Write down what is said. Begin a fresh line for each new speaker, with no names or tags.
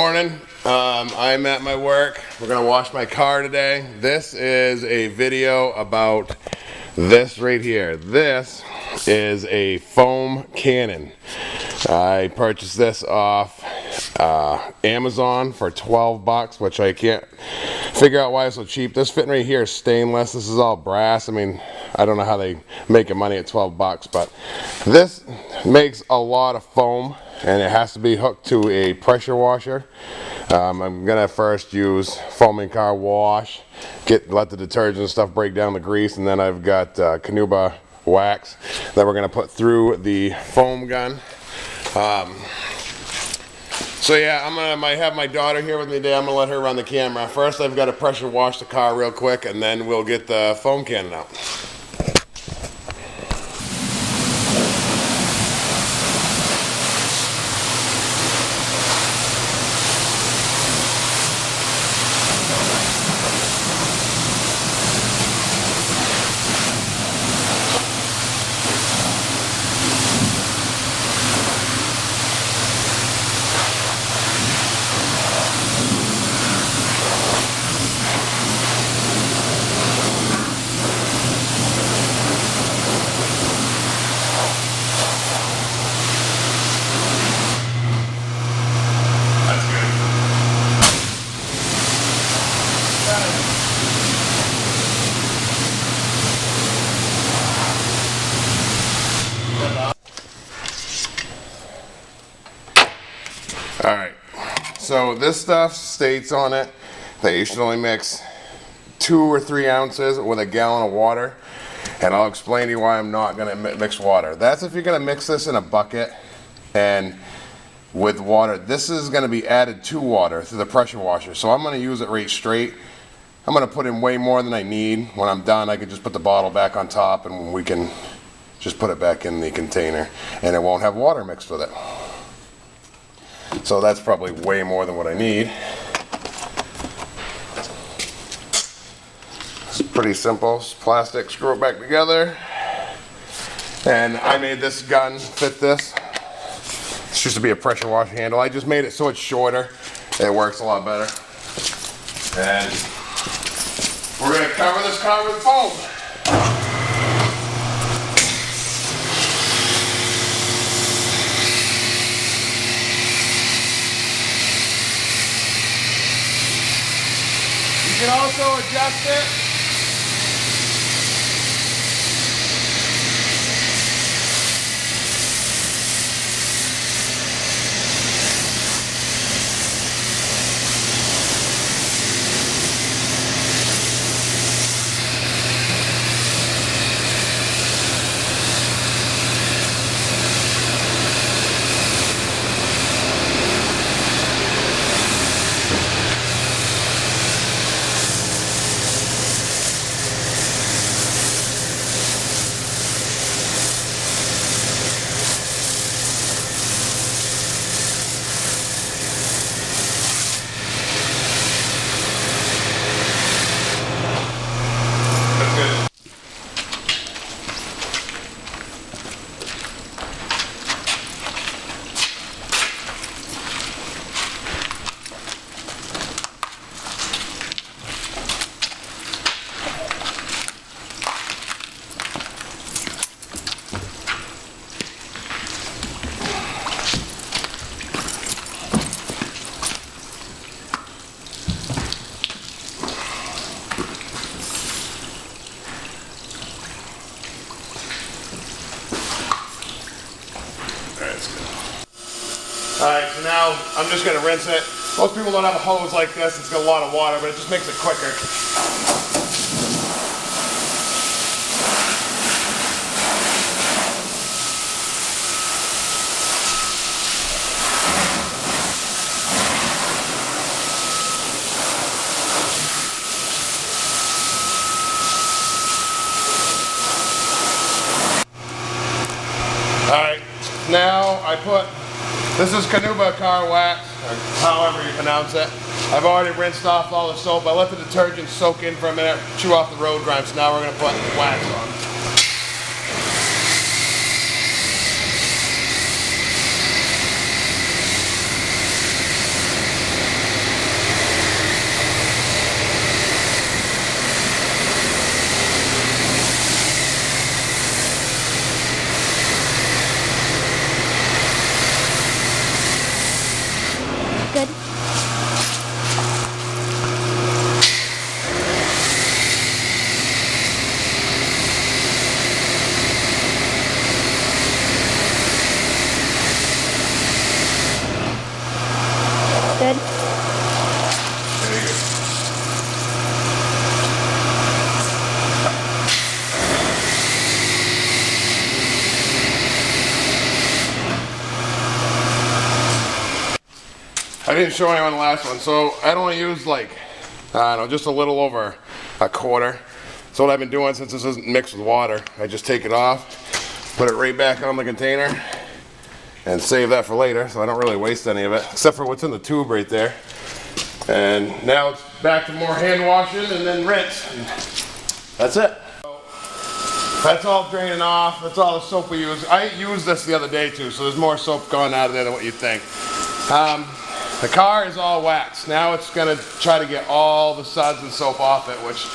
Morning. I'm at my work. We're gonna wash my car today. This is a video about this right here. This is a foam cannon. I purchased this off Amazon for 12 bucks, which I can't figure out why it's so cheap. This fitting right here is stainless. This is all brass. I mean, I don't know how they make money at 12 bucks, but this makes a lot of foam, and it has to be hooked to a pressure washer. I'm gonna first use foaming car wash, let the detergent and stuff break down the grease, and then I've got Canuba wax that we're gonna put through the foam gun. So yeah, I have my daughter here with me today. I'm gonna let her run the camera. First, I've got to pressure wash the car real quick, and then we'll get the foam cannon out. Alright, so this stuff states on it that you should only mix 2 or 3 ounces with a gallon of water, and I'll explain to you why I'm not going to mix water. That's if you're going to mix this in a bucket and with water. This is going to be added to water through the pressure washer, so I'm going to use it right straight. I'm going to put in way more than I need. When I'm done, I can just put the bottle back on top and we can just put it back in the container, and it won't have water mixed with it. So that's probably way more than what I need. It's pretty simple. It's plastic, screw it back together. And I made this gun fit this. It's used to be a pressure wash handle. I just made it so it's shorter. It works a lot better. And we're going to cover this car with foam. You can also adjust it. Alright, so now I'm just going to rinse it. Most people don't have a hose like this. It's got a lot of water, but it just makes it quicker. Alright, now I put, this is Canuba car wax, or however you pronounce it. I've already rinsed off all the soap. I let the detergent soak in for a minute, chew off the road grime, so now we're going to put wax on. didn't show anyone the last one. So I only used like, I don't know, just a little over a quarter. So what I've been doing since this isn't mixed with water, I just take it off, put it right back on the container, and save that for later, so I don't really waste any of it, except for what's in the tube right there. And now it's back to more hand washing and then rinse. And that's it. That's all draining off. That's all the soap we use. I used this the other day too, so there's more soap going out of there than what you'd think. The car is all waxed. Now it's gonna try to get all the suds and soap off it, which,